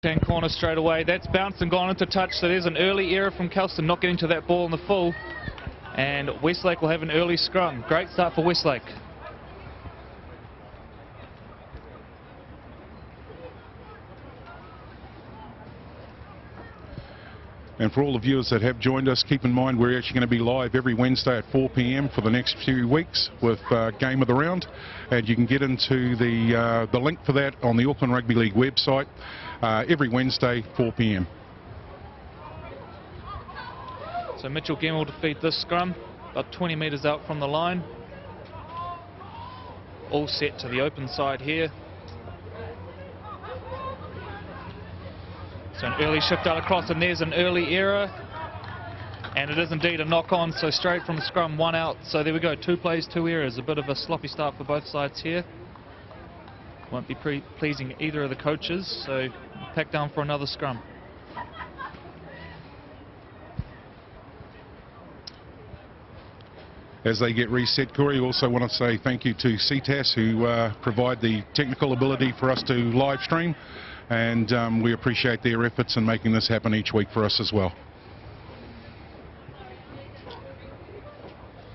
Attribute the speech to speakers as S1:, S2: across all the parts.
S1: Hand corner straight away. That's bounced and gone into touch, so there's an early error from Kelston not getting to that ball in the full, and Westlake will have an early scrum. Great start for Westlake.
S2: And for all the viewers that have joined us, keep in mind we're actually going to be live every Wednesday at 4 p.m. for the next few weeks with Game of the Round, and you can get into the link for that on the Auckland Rugby League website every Wednesday 4 p.m.
S1: So Mitchell Gemmell to feed this scrum, about 20 metres out from the line. All set to the open side here. So an early shift out across, and there's an early error. And it is indeed a knock-on, so straight from the scrum, one out. So there we go, 2 plays, 2 errors. A bit of a sloppy start for both sides here. Won't be pleasing either of the coaches, so pack down for another scrum.
S2: As they get reset, Corey, I also want to say thank you to CTAS who provide the technical ability for us to live stream. And we appreciate their efforts in making this happen each week for us as well.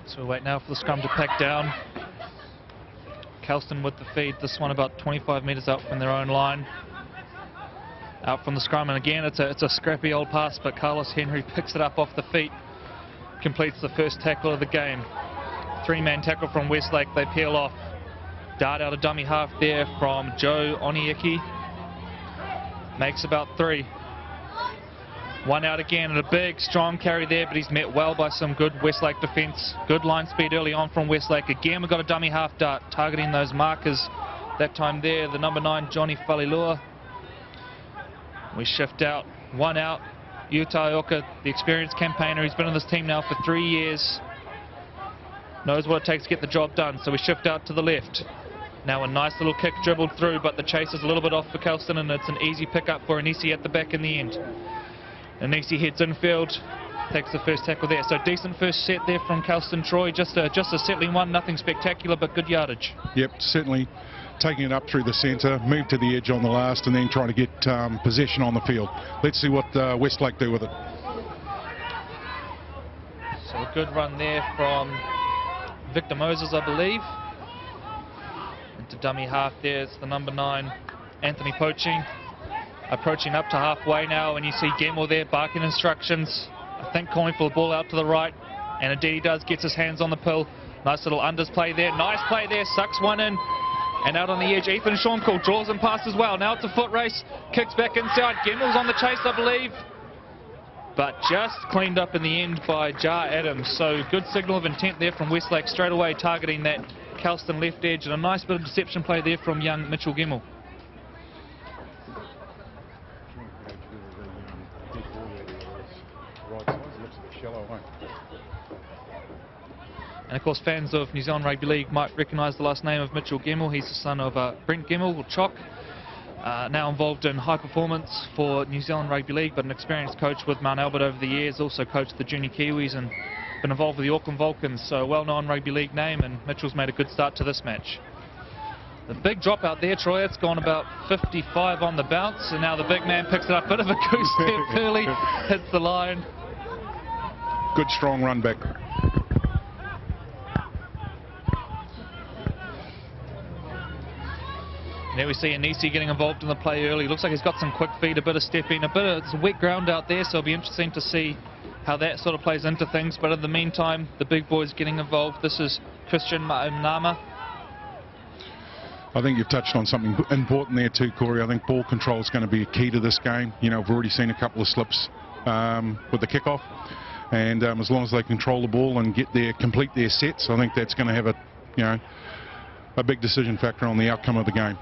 S1: So we wait now for the scrum to pack down. Kelston with the feed, this one about 25 metres out from their own line. Out from the scrum, and again it's a scrappy old pass, but Carlos Henry picks it up off the feet. Completes the first tackle of the game. 3-man tackle from Westlake, they peel off. Dart out a dummy half there from Joe Onieki. Makes about 3. 1 out again, and a big strong carry there, but he's met well by some good Westlake defence. Good line speed early on from Westlake. Again we've got a dummy half dart targeting those markers. That time there, the number 9 Johnny Falilua. We shift out, 1 out. Yuta Ioka, the experienced campaigner, he's been on this team now for 3 years. Knows what it takes to get the job done, so we shift out to the left. Now a nice little kick dribbled through, but the chase is a little bit off for Kelston, and it's an easy pickup for Anisi at the back in the end. Anisi heads infield, takes the first tackle there. So decent first set there from Kelston Troy, just a settling one, nothing spectacular, but good yardage.
S2: Yep, certainly taking it up through the centre, move to the edge on the last, and then trying to get possession on the field. Let's see what Westlake do with it.
S1: So a good run there from Victor Moses, I believe. Into dummy half there, it's the number 9, Anthony Poaching. Approaching up to halfway now, and you see Gemmell there barking instructions. I think calling for the ball out to the right, and indeed he does, gets his hands on the pill. Nice little unders play there, nice play there, sucks one in. And out on the edge, Ethan Shonkool draws him past as well. Now it's a foot race, kicks back inside. Gemmell's on the chase, I believe. But just cleaned up in the end by Jar Adams. So good signal of intent there from Westlake, straight away targeting that Kelston left edge, and a nice bit of deception play there from young Mitchell Gemmell. And of course fans of New Zealand Rugby League might recognise the last name of Mitchell Gemmell. He's the son of Brent Gemmell, or Chock. Now involved in high performance for New Zealand Rugby League, but an experienced coach with Mount Albert over the years. Also coached the junior Kiwis and been involved with the Auckland Vulcans. So a well-known rugby league name, and Mitchell's made a good start to this match. The big drop out there, Troy, it's gone about 55 on the bounce, and now the big man picks it up. Bit of a goose step early, hits the line.
S2: Good strong run back.
S1: There we see Anisi getting involved in the play early. Looks like he's got some quick feet, a bit of stepping, it's wet ground out there, so it'll be interesting to see how that sort of plays into things. But in the meantime, the big boys getting involved. This is Christian Maumnama.
S2: I think you've touched on something important there too, Corey. I think ball control is going to be a key to this game. You know, we've already seen a couple of slips with the kickoff, and as long as they control the ball and complete their sets, I think that's going to have a big decision factor on the outcome of the game.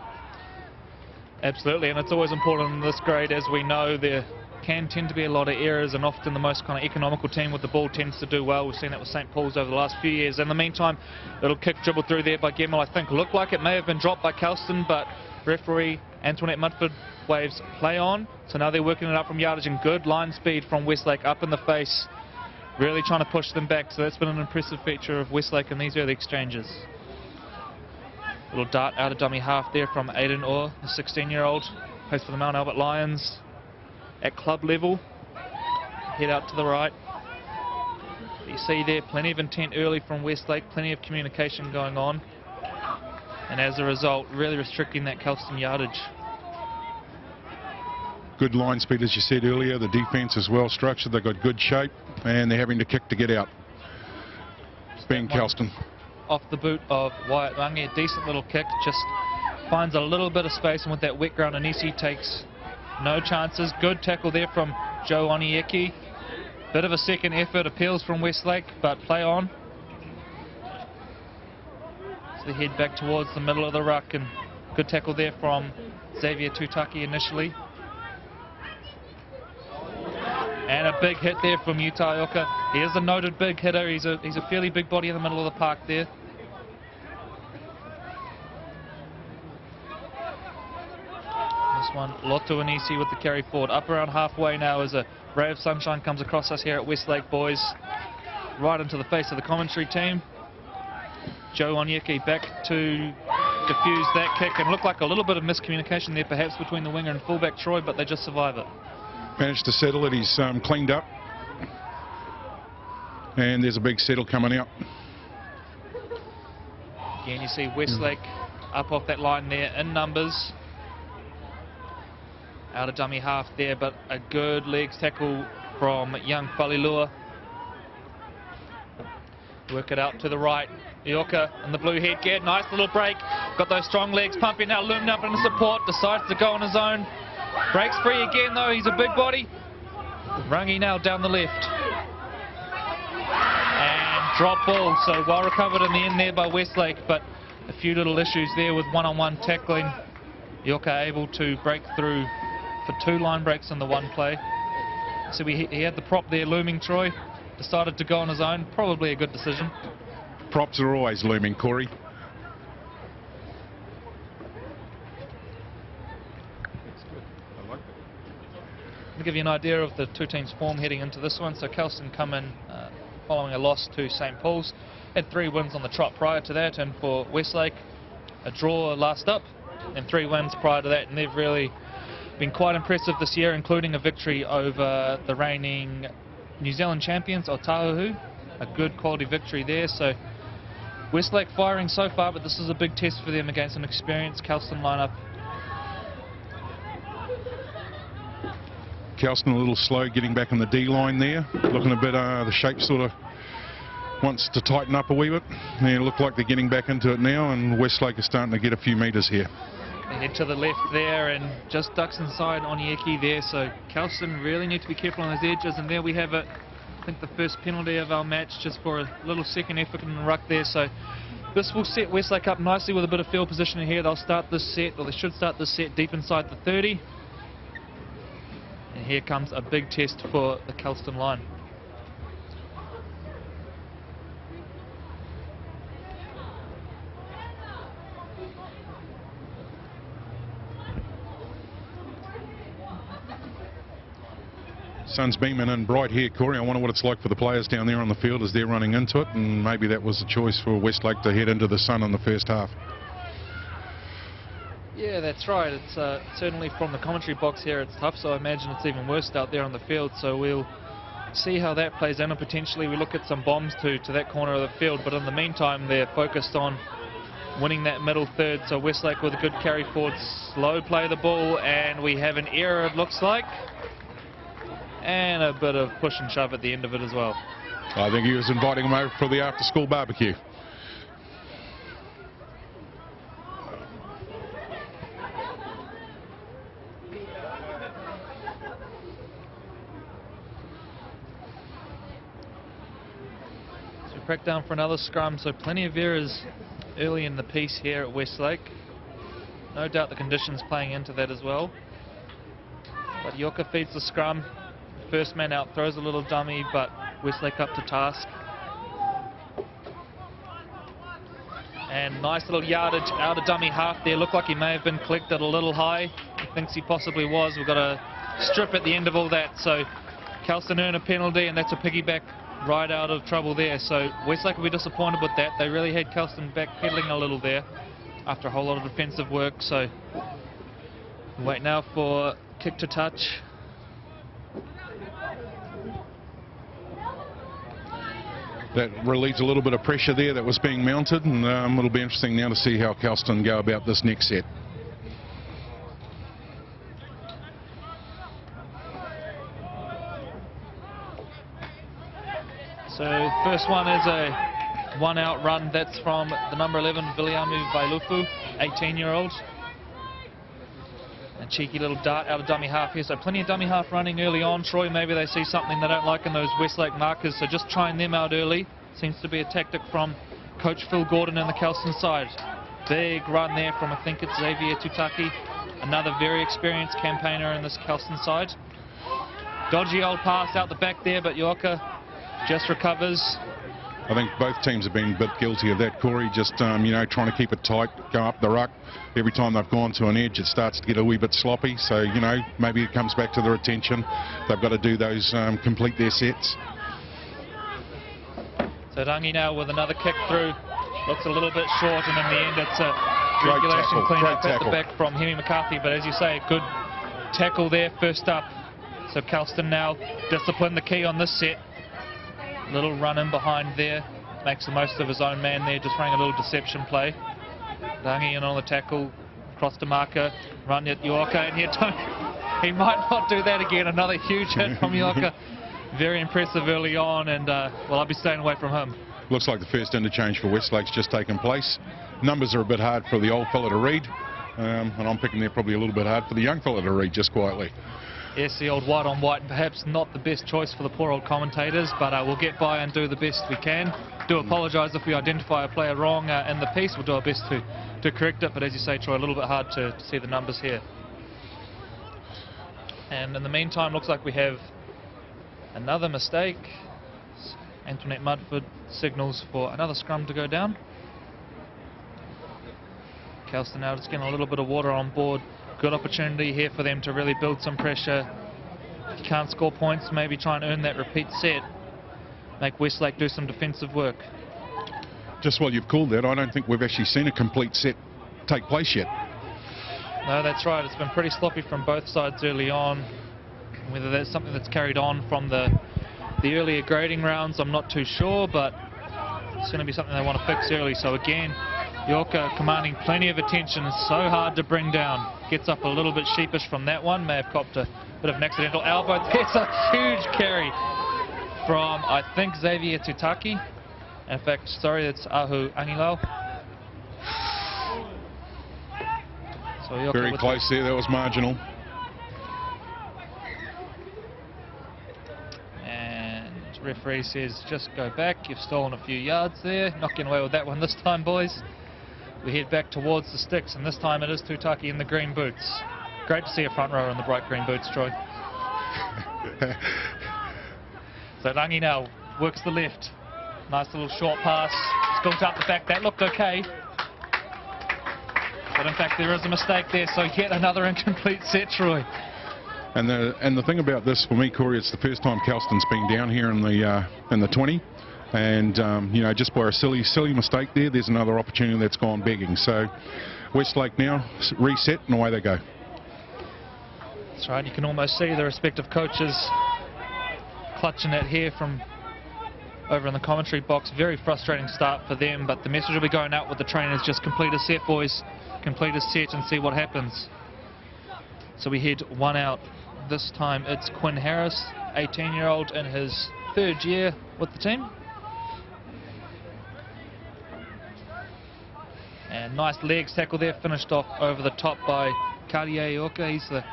S1: Absolutely, and it's always important in this grade, as we know, there can tend to be a lot of errors, and often the most kind of economical team with the ball tends to do well. We've seen that with St. Paul's over the last few years. In the meantime, little kick dribble through there by Gemmell. I think looked like it may have been dropped by Kelston, but referee Antoinette Mudford waves play on. So now they're working it up from yardage, and good line speed from Westlake up in the face, really trying to push them back. So that's been an impressive feature of Westlake in these early exchanges. Little dart out of dummy half there from Aidan Orr, the 16-year-old plays for the Mount Albert Lions at club level. Head out to the right. You see there plenty of intent early from Westlake, plenty of communication going on, and as a result really restricting that Kelston yardage.
S2: Good line speed, as you said earlier. The defence is well structured, they've got good shape, and they're having to kick to get out. Being Kelston.
S1: Off the boot of Wyatt Rangi, a decent little kick, just finds a little bit of space, and with that wet ground, Anisi takes no chances. Good tackle there from Joe Onieki. Bit of a second effort, appeals from Westlake, but play on. So they head back towards the middle of the ruck, and good tackle there from Xavier Tutaki initially. And a big hit there from Utah Ioka. He is a noted big hitter. He's a fairly big body in the middle of the park there. This one, Lotu Anisi with the carry forward. Up around halfway now as a ray of sunshine comes across us here at Westlake, boys. Right into the face of the commentary team. Joe Onyeki back to defuse that kick, and looked like a little bit of miscommunication there perhaps between the winger and fullback Troy, but they just survive it.
S2: Managed to settle it. He's cleaned up, and there's a big settle coming out.
S1: Again, you see Westlake up off that line there in numbers. Out of dummy half there, but a good legs tackle from young Falilua. Work it out to the right. Ioka in the blue headgear. Nice little break. Got those strong legs pumping now. Loomed up into support. Decides to go on his own. Breaks free again though. He's a big body. Rangi now down the left. And drop ball. So well recovered in the end there by Westlake, but a few little issues there with one-on-one tackling. Ioka able to break through for 2 line breaks in the one play. So he had the prop there looming, Troy. Decided to go on his own. Probably a good decision.
S2: Props are always looming, Corey.
S1: To give you an idea of the two teams' form heading into this one, so Kelston come in following a loss to St. Paul's. Had 3 wins on the trot prior to that, and for Westlake, a draw last up, and 3 wins prior to that, and they've really been quite impressive this year, including a victory over the reigning New Zealand champions, Otahuhu. A good quality victory there, so Westlake firing so far, but this is a big test for them against an experienced Kelston lineup.
S2: Kelston a little slow getting back in the D line there. Looking a bit, the shape sort of wants to tighten up a wee bit. They look like they're getting back into it now, and Westlake is starting to get a few metres here.
S1: They head to the left there and just ducks inside Onyeki there, so Kelston really need to be careful on those edges, and there we have it. I think the first penalty of our match, just for a little second effort in the ruck there, so this will set Westlake up nicely with a bit of field position here. They'll start this set, or they should start this set deep inside the 30. And here comes a big test for the Kelston line.
S2: Sun's beaming in bright here, Corey. I wonder what it's like for the players down there on the field as they're running into it, and maybe that was the choice for Westlake to head into the sun in the first half.
S1: Yeah, that's right. It's certainly from the commentary box here it's tough, so I imagine it's even worse out there on the field, so we'll see how that plays in, and potentially we look at some bombs to that corner of the field, but in the meantime they're focused on winning that middle third, so Westlake with a good carry forward, slow play the ball, and we have an error it looks like, and a bit of push and shove at the end of it as well.
S2: I think he was inviting them over for the after-school barbecue.
S1: So we crack down for another scrum, so plenty of errors early in the piece here at Westlake. No doubt the conditions playing into that as well. But Ioka feeds the scrum. First man out throws a little dummy, but Westlake up to task. And nice little yardage out of dummy half there. Looked like he may have been collected a little high. He thinks he possibly was. We've got a strip at the end of all that. So Kelston earn a penalty, and that's a piggyback right out of trouble there. So Westlake will be disappointed with that. They really had Kelston backpedaling a little there after a whole lot of defensive work. So Wait now for kick to touch.
S2: That relieves a little bit of pressure there that was being mounted, and it'll be interesting now to see how Kelston go about this next set.
S1: So first one is a one-out run. That's from the number 11, Viliamu Vailufu, 18-year-old. A cheeky little dart out of dummy half here. So plenty of dummy half running early on. Troy, maybe they see something they don't like in those Westlake markers, so just trying them out early. Seems to be a tactic from Coach Phil Gordon and the Kelston side. Big run there from, I think it's Xavier Tutaki, another very experienced campaigner in this Kelston side. Dodgy old pass out the back there, but Yorker just recovers.
S2: I think both teams have been a bit guilty of that, Corey, just, you know, trying to keep it tight, go up the ruck. Every time they've gone to an edge, it starts to get a wee bit sloppy. So, you know, maybe it comes back to their attention. They've got to do those, complete their sets.
S1: So Rangi now with another kick through. Looks a little bit short, and in the end it's a
S2: Great
S1: regulation
S2: tackle,
S1: clean-up
S2: great
S1: at the
S2: tackle.
S1: back from Hemi McCarthy. But as you say, good tackle there first up. So Kelston now discipline the key on this set. Little run in behind there. Makes the most of his own man there, just running a little deception play. Rangi in on the tackle, cross to marker, run at Yorker, and he might not do that again. Another huge hit from Yorker. Very impressive early on, and well, I'll be staying away from him.
S2: Looks like the first interchange for Westlake's just taken place. Numbers are a bit hard for the old fella to read, and I'm picking they're probably a little bit hard for the young fella to read, just quietly.
S1: Yes, the old white on white, perhaps not the best choice for the poor old commentators, but we'll get by and do the best we can. Do apologise if we identify a player wrong in the piece. We'll do our best to correct it, but as you say, Troy, a little bit hard to see the numbers here. And in the meantime, looks like we have another mistake. Antoinette Mudford signals for another scrum to go down. Kelston now just getting a little bit of water on board. Good opportunity here for them to really build some pressure. If you can't score points, maybe try and earn that repeat set. Make Westlake do some defensive work.
S2: Just while you've called that, I don't think we've actually seen a complete set take place yet.
S1: No, that's right. It's been pretty sloppy from both sides early on. Whether that's something that's carried on from the earlier grading rounds, I'm not too sure, but it's going to be something they want to fix early. So again, Yorker commanding plenty of attention. It's so hard to bring down. Gets up a little bit sheepish from that one. May have copped a bit of an accidental elbow. There's a huge carry from, I think, Xavier Tutaki. In fact, sorry, it's Ahu Angilao. So Yorker
S2: Very close there, that was marginal.
S1: And referee says, just go back. You've stolen a few yards there. Not getting away with that one this time, boys. We head back towards the sticks, and this time it is Tutaki in the green boots. Great to see a front rower in the bright green boots, Troy. So Rangi now works the left. Nice little short pass. Built up the back. That looked okay. But in fact, there is a mistake there, so yet another incomplete set, Troy.
S2: And the thing about this for me, Corey, it's the first time Kelston's been down here in the 20. And, you know, just by a silly mistake there, there's another opportunity that's gone begging. So Westlake now reset, and away they go.
S1: That's right, you can almost see the respective coaches clutching it here from over in the commentary box. Very frustrating start for them, but the message will be going out with the trainers: just complete a set, boys. Complete a set and see what happens. So we head one out. This time it's Quinn Harris, 18-year-old in his third year with the team. And nice legs tackle there, finished off over the top by Cartier Yorker. He's the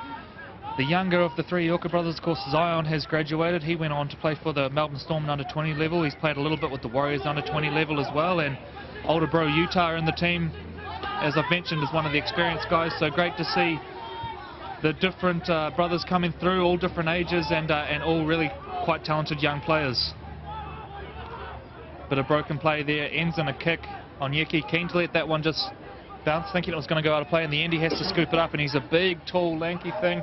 S1: younger of the three Yorker brothers. Of course, Zion has graduated. He went on to play for the Melbourne Storm under 20 level. He's played a little bit with the Warriors under 20 level as well. And older bro Utah in the team, as I've mentioned, is one of the experienced guys. So great to see the different brothers coming through, all different ages, and all really quite talented young players. Bit of broken play there, ends in a kick on Yeki. Keen to let that one just bounce, thinking it was going to go out of play. In the end, he has to scoop it up, and he's a big, tall, lanky thing,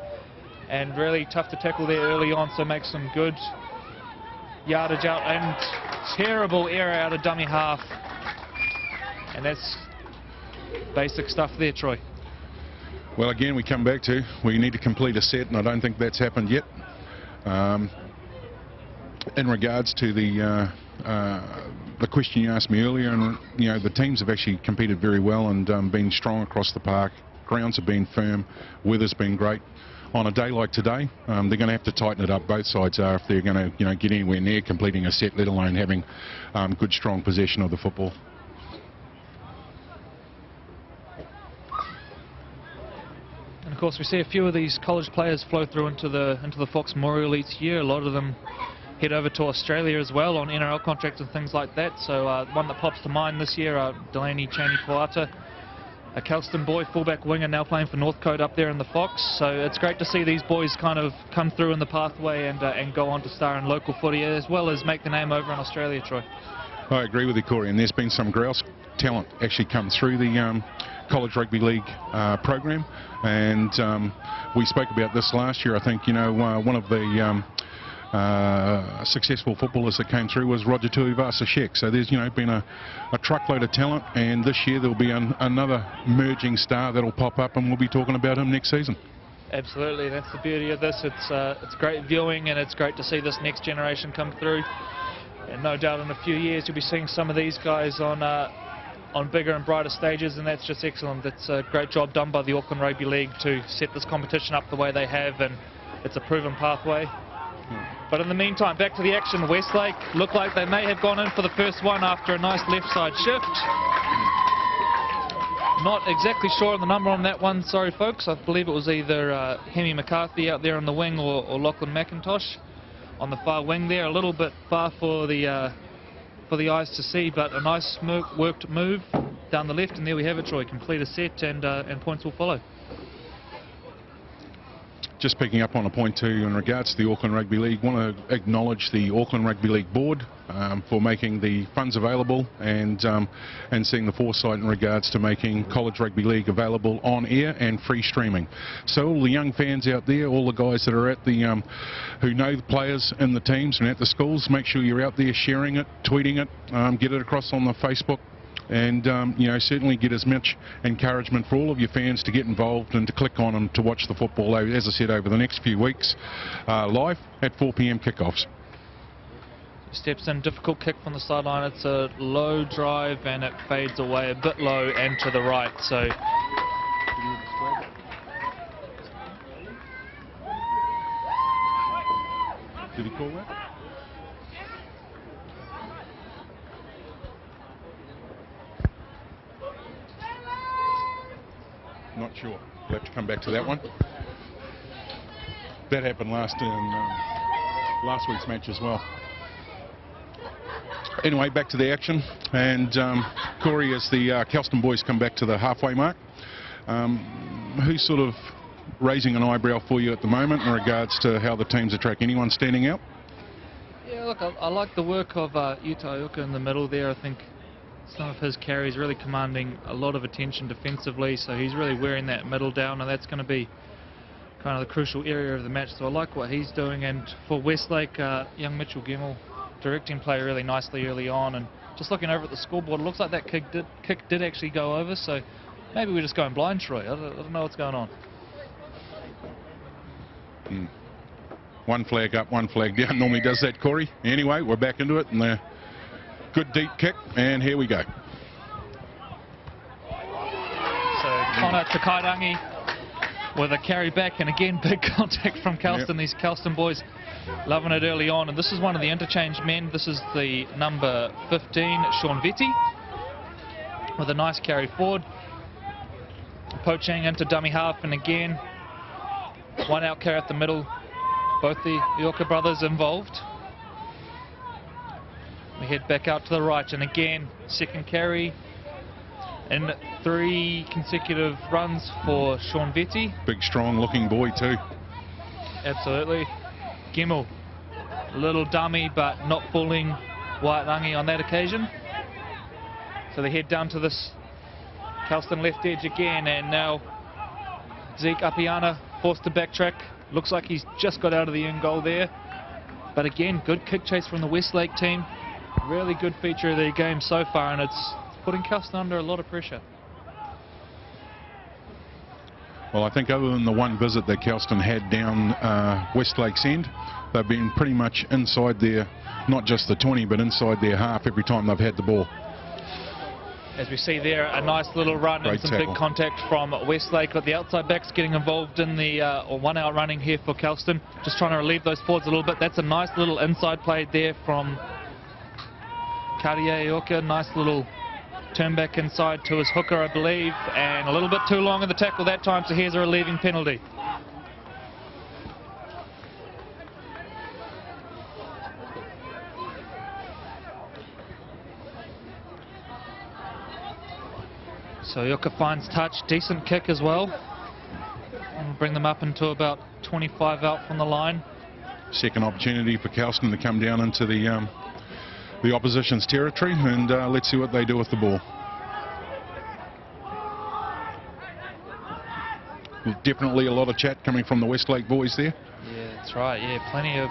S1: and really tough to tackle there early on, so makes some good yardage out, and terrible error out of dummy half. And that's basic stuff there, Troy.
S2: Well, again, we come back to we need to complete a set, and I don't think that's happened yet. In regards to the question you asked me earlier, and you know, the teams have actually competed very well and been strong across the park. Grounds have been firm, weather's been great. On a day like today, they're going to have to tighten it up. Both sides are, if they're going to, you know, get anywhere near completing a set, let alone having good, strong possession of the football.
S1: And of course, we see a few of these college players flow through into the Fox Memorial each year. A lot of them head over to Australia as well on NRL contracts and things like that. So one that pops to mind this year, Delaney Chaney-Puata, a Kelston boy, fullback winger, now playing for Northcote up there in the Fox. So it's great to see these boys kind of come through in the pathway and go on to star in local footy, as well as make the name over in Australia, Troy.
S2: I agree with you, Corey, and there's been some grouse talent actually come through the College Rugby League program, and we spoke about this last year. I think, you know, one of the successful footballers that came through was Roger Tuivasa-Sheck. So there's, you know, been a truckload of talent, and this year there'll be another merging star that'll pop up, and we'll be talking about him next season. Absolutely,
S1: that's the beauty of this. It's great viewing, and it's great to see this next generation come through. And no doubt in a few years you'll be seeing some of these guys on bigger and brighter stages, and that's just excellent. It's a great job done by the Auckland Rugby League to set this competition up the way they have, and it's a proven pathway. But in the meantime, back to the action. Westlake look like they may have gone in for the first one after a nice left side shift. Not exactly sure on the number on that one, sorry folks. I believe it was either Hemi McCarthy out there on the wing or Lachlan McIntosh on the far wing there. A little bit far for the eyes to see, but a nice worked move down the left, and there we have it, Troy. Complete a set, and points will follow.
S2: Just picking up on a point too in regards to the Auckland Rugby League, want to acknowledge the Auckland Rugby League board for making the funds available and seeing the foresight in regards to making College Rugby League available on air and free streaming. So all the young fans out there, all the guys that are at the who know the players in the teams and at the schools, make sure you're out there sharing it, tweeting it, get it across on the Facebook. And you know, certainly get as much encouragement for all of your fans to get involved and to click on them to watch the football, as I said, over the next few weeks, live at 4 p.m. kickoffs.
S1: Steps in, difficult kick from the sideline. It's a low drive and it fades away a bit low and to the right. So
S2: did he call that? Not sure. We'll have to come back to that one. That happened last week's match as well. Anyway, back to the action, and Corey, as the Kelston boys come back to the halfway mark, who's sort of raising an eyebrow for you at the moment in regards to how the teams are tracking? Anyone standing out?
S1: Yeah, look, I like the work of Utauka in the middle there. I think some of his carries really commanding a lot of attention defensively, so he's really wearing that middle down, and that's going to be kind of the crucial area of the match. So I like what he's doing. And for Westlake, young Mitchell Gemmell directing play really nicely early on, and just looking over at the scoreboard, it looks like that kick did actually go over, so maybe we're just going blind, Troy. I don't know what's going on.
S2: One flag up, one flag down. Normally does that, Corey. Anyway, we're back into it, and the good deep kick, and here we go.
S1: So Connor Takairangi with a carry back, and again big contact from Kelston. Yep. These Kelston boys loving it early on, and this is one of the interchange men. This is the number 15, Sean Vetti, with a nice carry forward, poaching into dummy half, and again one out carry at the middle. Both the Yorker brothers involved. We head back out to the right, and again second carry in 3 consecutive runs for Sean Vetti. Big strong looking boy too. Absolutely. Gemmell, a little dummy but not fooling Waitangi on that occasion. So they head down to this Kelston left edge again, and now Zeke Apiana forced to backtrack. Looks like he's just got out of the end goal there, but again good kick chase from the Westlake team. Really good feature of their game so far, and it's putting Kelston under a lot of pressure.
S2: Well, I think other than the one visit that Kelston had down Westlake's end, they've been pretty much inside their, not just the 20, but inside their half every time they've had the ball.
S1: As we see there, a nice little run
S2: Great
S1: and some
S2: tackle.
S1: big contact from Westlake, but the outside backs getting involved in the one-out running here for Kelston. Just trying to relieve those forwards a little bit. That's a nice little inside play there from Cartier Ioka. Nice little turn back inside to his hooker, I believe, and a little bit too long in the tackle that time, so here's a relieving penalty. So Ioka finds touch, decent kick as well. And we'll bring them up into about 25 out from the line.
S2: Second opportunity for Kelston to come down into the opposition's territory, and let's see what they do with the ball. Definitely a lot of chat coming from the Westlake boys there.
S1: Yeah, that's right. Yeah, plenty of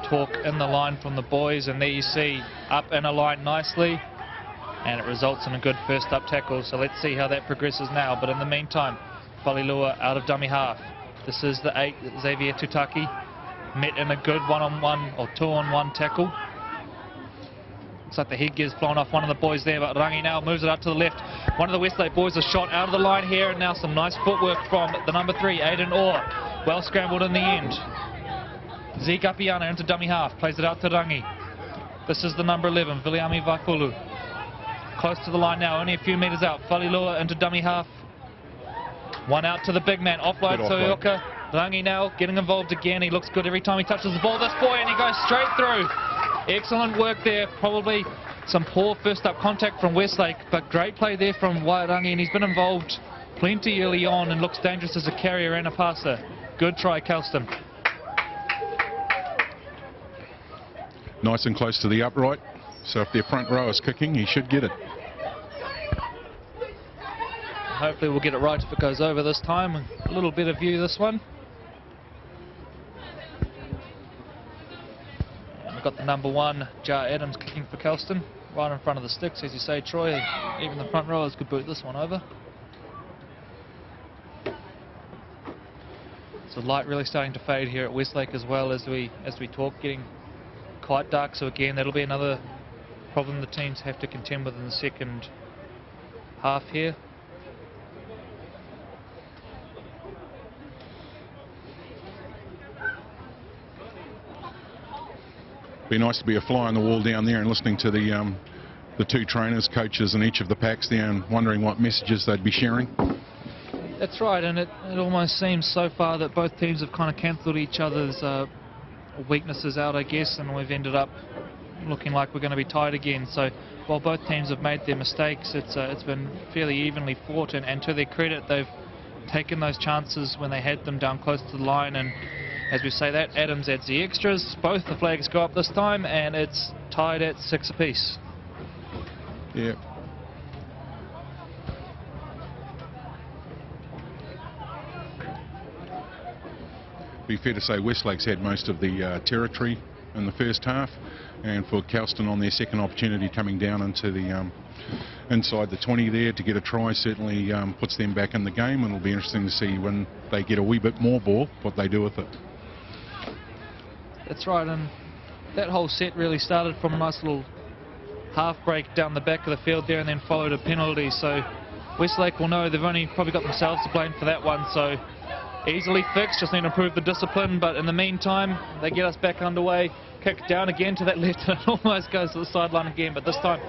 S1: talk in the line from the boys, and there you see up in a line nicely, and it results in a good first up tackle. So let's see how that progresses now. But in the meantime, Falilua out of dummy half. This is the 8, Xavier Tutaki, met in a good one-on-one or two-on-one tackle. Looks like the headgear's blown off one of the boys there, but Rangi now moves it out to the left. One of the Westlake boys is shot out of the line here, and now some nice footwork from the number 3, Aiden Orr. Well scrambled in the end. Zeke Apiana into dummy half, plays it out to Rangi. This is the number 11, Viliami Vaifulu. Close to the line now, only a few metres out. Falilua into dummy half. One out to the big man, offload to Ioka. Rangi now getting involved again. He looks good every time he touches the ball, this boy, and he goes straight through. Excellent work there. Probably some poor first up contact from Westlake, but great play there from Wairangi, and he's been involved plenty early on and looks dangerous as a carrier and a passer. Good try, Kelston.
S2: Nice and close to the upright, so if their front row is kicking, he should get it.
S1: Hopefully we'll get it right if it goes over this time. A little bit of view this one. We've got the number 1, Jar Adams, kicking for Kelston, right in front of the sticks, as you say, Troy. Even the front rowers could boot this one over. So light really starting to fade here at Westlake as well as we talk, getting quite dark. So again, that'll be another problem the teams have to contend with in the second half here.
S2: Be nice to be a fly on the wall down there and listening to the two trainers, coaches in each of the packs there, and wondering what messages they'd be sharing.
S1: That's right, and it almost seems so far that both teams have kind of cancelled each other's weaknesses out, I guess, and we've ended up looking like we're going to be tied again. So while both teams have made their mistakes, it's been fairly evenly fought, and to their credit, they've taken those chances when they had them down close to the line. And as we say that, Adams adds the extras. Both the flags go up this time, and it's tied at 6 apiece.
S2: Yeah. Be fair to say Westlake's had most of the territory in the first half, and for Kelston on their second opportunity coming down into the inside the 20 there to get a try certainly puts them back in the game, and it'll be interesting to see when they get a wee bit more ball what they do with it.
S1: That's right, and that whole set really started from a nice little half break down the back of the field there and then followed a penalty. So Westlake will know they've only probably got themselves to blame for that one. So easily fixed, just need to improve the discipline. But in the meantime, they get us back underway. Kick down again to that left, and it almost goes to the sideline again. But this time,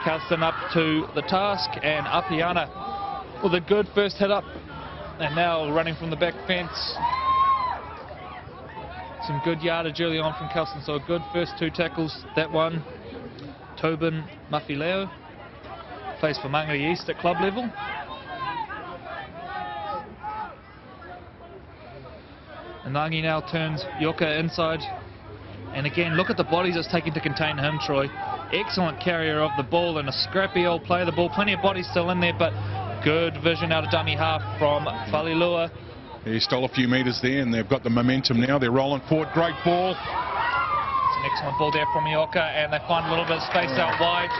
S1: Kelston up to the task, and Apiana with a good first hit up. And now running from the back fence. Some good yardage early on from Kelston, so a good first 2 tackles. That one, Tobin Mafileo, plays for Mangere East at club level. And Nangi now turns Ioka inside. And again, look at the bodies it's taking to contain him, Troy. Excellent carrier of the ball and a scrappy old play of the ball. Plenty of bodies still in there, but good vision out of dummy half from Falilua.
S2: He stole a few metres there, and they've got the momentum now. They're rolling forward. Great ball.
S1: It's an excellent ball there from Ioka, and they find a little bit of space out wide.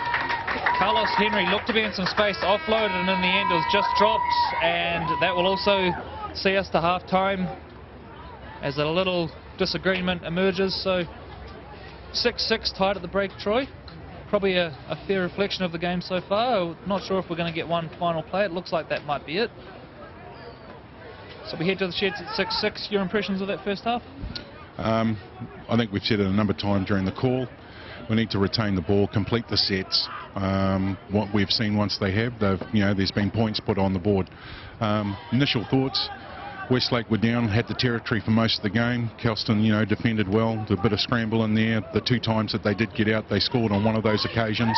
S1: Carlos Henry looked to be in some space, offloaded, and in the end it was just dropped, and that will also see us to half-time as a little disagreement emerges. So 6-6 tied at the break, Troy. Probably a fair reflection of the game so far. Not sure if we're going to get one final play. It looks like that might be it. So we head to the sheds at 6-6. Your impressions of that first half?
S2: I think we've said it a number of times during the call. We need to retain the ball, complete the sets. What we've seen once they have, there's been points put on the board. Initial thoughts: Westlake were down, had the territory for most of the game. Kelston, defended well. A bit of scramble in there. The 2 times that they did get out, they scored on one of those occasions.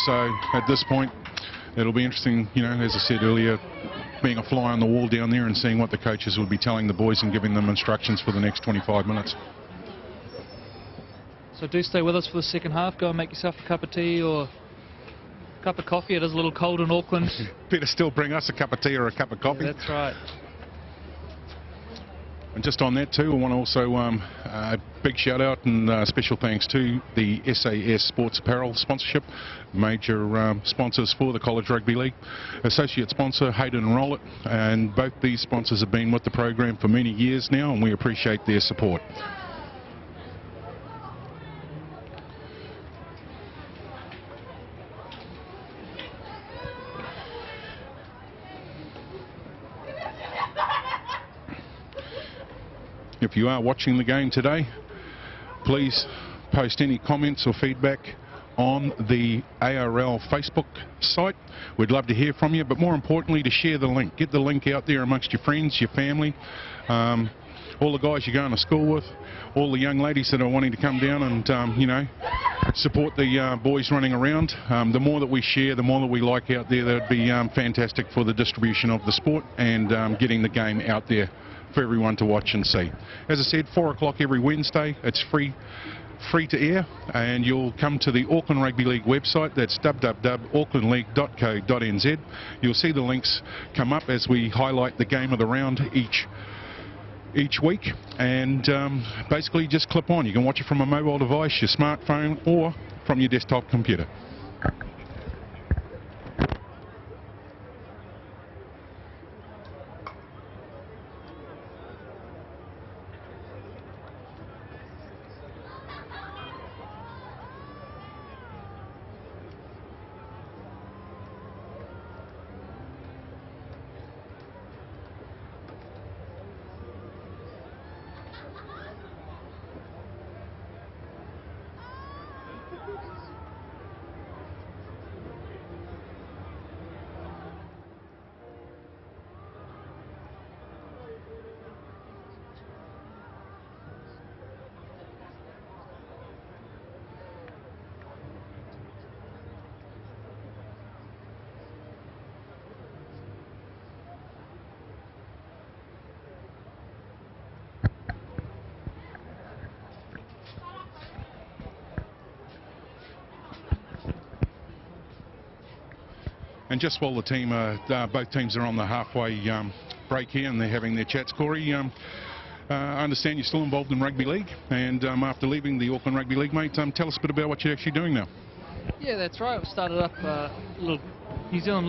S2: So at this point, it'll be interesting, as I said earlier, being a fly on the wall down there and seeing what the coaches will be telling the boys and giving them instructions for the next 25 minutes.
S1: So do stay with us for the second half. Go and make yourself a cup of tea or a cup of coffee. It is a little cold in Auckland.
S2: Better still bring us a cup of tea or a cup of coffee.
S1: Yeah, that's right.
S2: And just on that too, I want to also a big shout out and special thanks to the SAS Sports Apparel sponsorship, major sponsors for the College Rugby League. Associate sponsor Hayden and Rollett, and both these sponsors have been with the program for many years now, and we appreciate their support. If you are watching the game today, please post any comments or feedback on the ARL Facebook site. We'd love to hear from you, but more importantly, to share the link. Get the link out there amongst your friends, your family, all the guys you're going to school with, all the young ladies that are wanting to come down and, support the boys running around. The more that we share, the more that we like out there, that would be fantastic for the distribution of the sport and getting the game out there for everyone to watch and see. As I said, 4 o'clock every Wednesday. It's free to air, and you'll come to the Auckland Rugby League website. That's www.aucklandleague.co.nz. You'll see the links come up as we highlight the game of the round each week, and basically just clip on. You can watch it from a mobile device, your smartphone, or from your desktop computer. And just while the team, both teams are on the halfway break here and they're having their chats, Corey, I understand you're still involved in rugby league, and after leaving the Auckland Rugby League, mate, tell us a bit about what you're actually doing now.
S1: Yeah, that's right. We started up a little New Zealand League